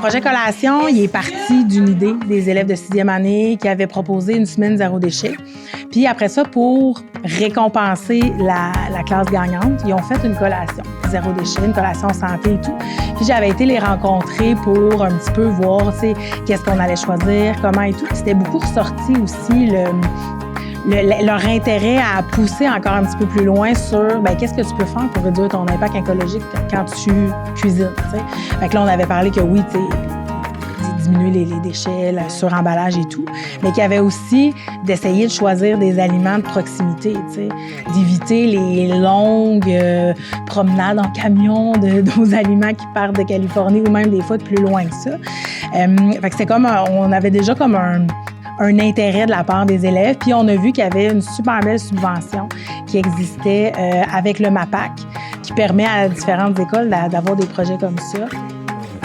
projet collation, il est parti d'une idée des élèves de 6e année qui avaient proposé une semaine zéro déchet. Puis après ça, pour récompenser la classe gagnante, ils ont fait une collation zéro déchet, une collation santé et tout. Puis j'avais été les rencontrer pour un petit peu voir, tu sais, qu'est-ce qu'on allait choisir, comment et tout. C'était beaucoup ressorti aussi leur intérêt à pousser encore un petit peu plus loin sur qu'est-ce que tu peux faire pour réduire ton impact écologique quand tu cuisines. T'sais. Fait que là, on avait parlé que oui, diminuer les déchets, le suremballage et tout, mais qu'il y avait aussi d'essayer de choisir des aliments de proximité, d'éviter les longues promenades en camion de nos aliments qui partent de Californie ou même des fois de plus loin que ça. Fait que c'est comme on avait déjà comme un intérêt de la part des élèves. Puis on a vu qu'il y avait une super belle subvention qui existait avec le MAPAC, qui permet à différentes écoles d'avoir des projets comme ça.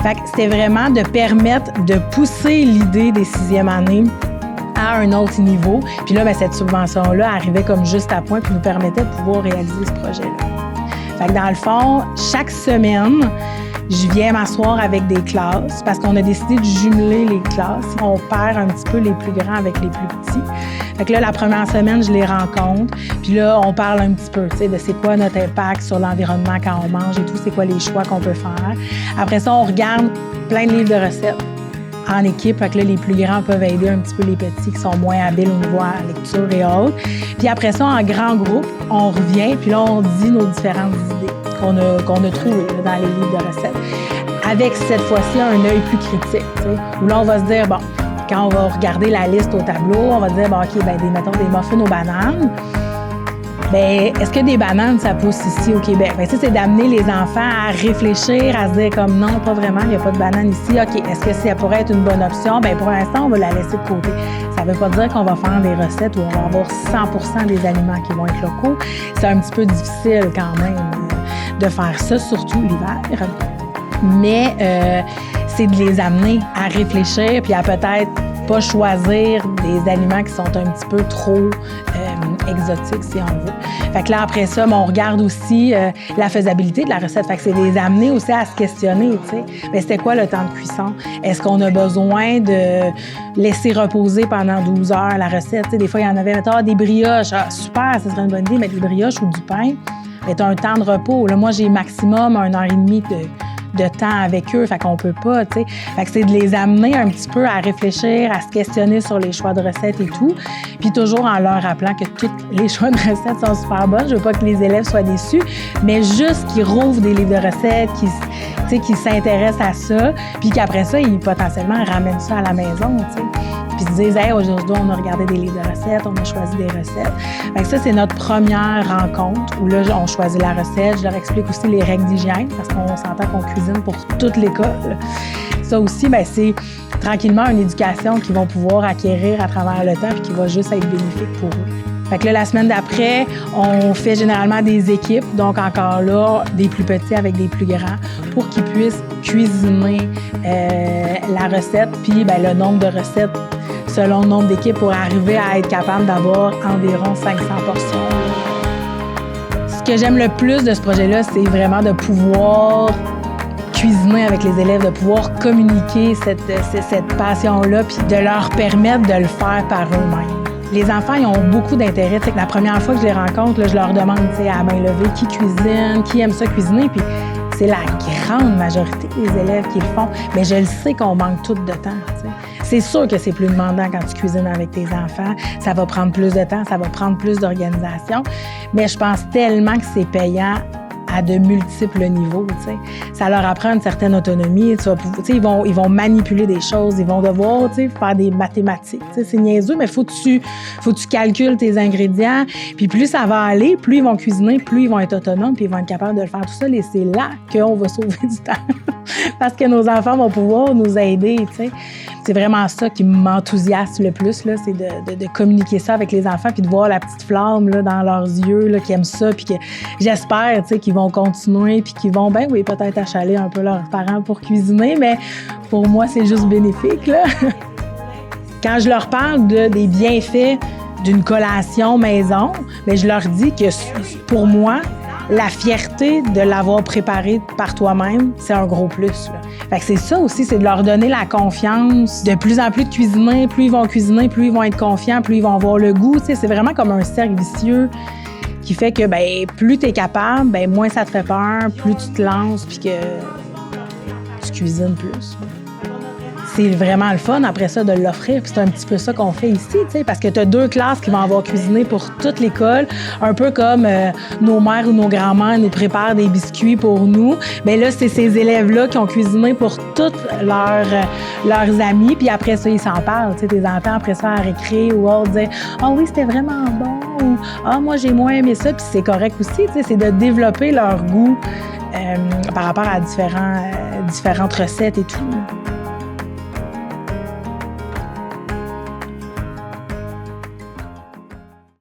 Fait que c'était vraiment de permettre de pousser l'idée des 6e années à un autre niveau. Puis là, cette subvention-là arrivait comme juste à point puis nous permettait de pouvoir réaliser ce projet-là. Fait que dans le fond, chaque semaine, je viens m'asseoir avec des classes parce qu'on a décidé de jumeler les classes. On perd un petit peu les plus grands avec les plus petits. Fait que là, la première semaine, je les rencontre. Puis là, on parle un petit peu, de c'est quoi notre impact sur l'environnement quand on mange et tout, c'est quoi les choix qu'on peut faire. Après ça, on regarde plein de livres de recettes en équipe. Fait que là, les plus grands peuvent aider un petit peu les petits qui sont moins habiles au niveau de la lecture et autres. Puis après ça, en grand groupe, on revient. Puis là, on dit nos différentes idées qu'on a trouvées dans les livres de recettes. Avec cette fois-ci un œil plus critique, où là, on va se dire, bon, quand on va regarder la liste au tableau, on va dire, bon, OK, mettons des muffins aux bananes. Est-ce que des bananes, ça pousse ici au Québec? Ça, c'est d'amener les enfants à réfléchir, à se dire comme non, pas vraiment, il n'y a pas de bananes ici. OK, est-ce que ça pourrait être une bonne option? Pour l'instant, on va la laisser de côté. Ça ne veut pas dire qu'on va faire des recettes où on va avoir 100% des aliments qui vont être locaux. C'est un petit peu difficile quand même de faire ça, surtout l'hiver. Mais c'est de les amener à réfléchir puis à peut-être pas choisir des aliments qui sont un petit peu trop exotiques, si on veut. Fait que là, après ça, on regarde aussi la faisabilité de la recette. Fait que c'est de les amener aussi à se questionner, tu sais. Mais c'était quoi le temps de cuisson? Est-ce qu'on a besoin de laisser reposer pendant 12 heures la recette? T'sais, des fois, il y en avait, mettons, des brioches. Ah, super, ça serait une bonne idée, mais des brioches ou du pain, c'est un temps de repos. Là, moi, j'ai maximum 1h30 de temps avec eux, fait qu'on peut pas, tu sais. Fait que c'est de les amener un petit peu à réfléchir, à se questionner sur les choix de recettes et tout, puis toujours en leur rappelant que tous les choix de recettes sont super bonnes. Je veux pas que les élèves soient déçus, mais juste qu'ils rouvrent des livres de recettes, qu'ils s'intéressent à ça, puis qu'après ça, ils potentiellement ramènent ça à la maison, tu sais. Puis se disent, hey, aujourd'hui, on a regardé des livres de recettes, on a choisi des recettes. Fait que ça, c'est notre première rencontre où là, on choisit la recette. Je leur explique aussi les règles d'hygiène parce qu'on s'entend qu'on cuisine pour toute l'école. Ça aussi, c'est tranquillement une éducation qu'ils vont pouvoir acquérir à travers le temps et qui va juste être bénéfique pour eux. Fait que là, la semaine d'après, on fait généralement des équipes, donc encore là, des plus petits avec des plus grands, pour qu'ils puissent cuisiner la recette, puis le nombre de recettes selon le nombre d'équipes pour arriver à être capable d'avoir environ 500 portions. Ce que j'aime le plus de ce projet-là, c'est vraiment de pouvoir cuisiner avec les élèves, de pouvoir communiquer cette passion-là, puis de leur permettre de le faire par eux-mêmes. Les enfants, ils ont beaucoup d'intérêt. La première fois que je les rencontre, là, je leur demande à main levée qui cuisine, qui aime ça cuisiner, puis c'est la grande majorité des élèves qui le font. Mais je le sais qu'on manque tout de temps. T'sais. C'est sûr que c'est plus demandant quand tu cuisines avec tes enfants. Ça va prendre plus de temps, ça va prendre plus d'organisation. Mais je pense tellement que c'est payant à de multiples niveaux. T'sais. Ça leur apprend une certaine autonomie. Ils vont manipuler des choses, ils vont devoir faire des mathématiques. T'sais. C'est niaiseux, mais faut que tu calcules tes ingrédients. Puis plus ça va aller, plus ils vont cuisiner, plus ils vont être autonomes, puis ils vont être capables de le faire tout seul. Et c'est là qu'on va sauver du temps. Parce que nos enfants vont pouvoir nous aider. T'sais. C'est vraiment ça qui m'enthousiasme le plus, là, c'est de communiquer ça avec les enfants puis de voir la petite flamme là, dans leurs yeux là, qui aiment ça puis que j'espère qu'ils vont continuer puis qu'ils vont, peut-être achaler un peu leurs parents pour cuisiner, mais pour moi, c'est juste bénéfique. Là. Quand je leur parle des bienfaits d'une collation maison, je leur dis que pour moi, la fierté de l'avoir préparé par toi-même, c'est un gros plus, là. Fait que c'est ça aussi, c'est de leur donner la confiance. De plus en plus de cuisiner, plus ils vont cuisiner, plus ils vont être confiants, plus ils vont avoir le goût. Tu sais, c'est vraiment comme un cercle vicieux qui fait que ben, plus tu es capable, ben, moins ça te fait peur, plus tu te lances puis que tu cuisines plus. C'est vraiment le fun après ça de l'offrir. Puis c'est un petit peu ça qu'on fait ici, tu sais, parce que tu as 2 classes qui vont avoir cuisiné pour toute l'école, un peu comme nos mères ou nos grands-mères nous préparent des biscuits pour nous. Bien là, c'est ces élèves-là qui ont cuisiné pour tous leurs amis. Puis après ça, ils s'en parlent. Tu sais, tes enfants, après ça, à récré ou autre, dire « Ah oui, c'était vraiment bon » ou « Ah, moi, j'ai moins aimé ça ». Puis c'est correct aussi, tu sais, c'est de développer leur goût par rapport à différentes recettes et tout.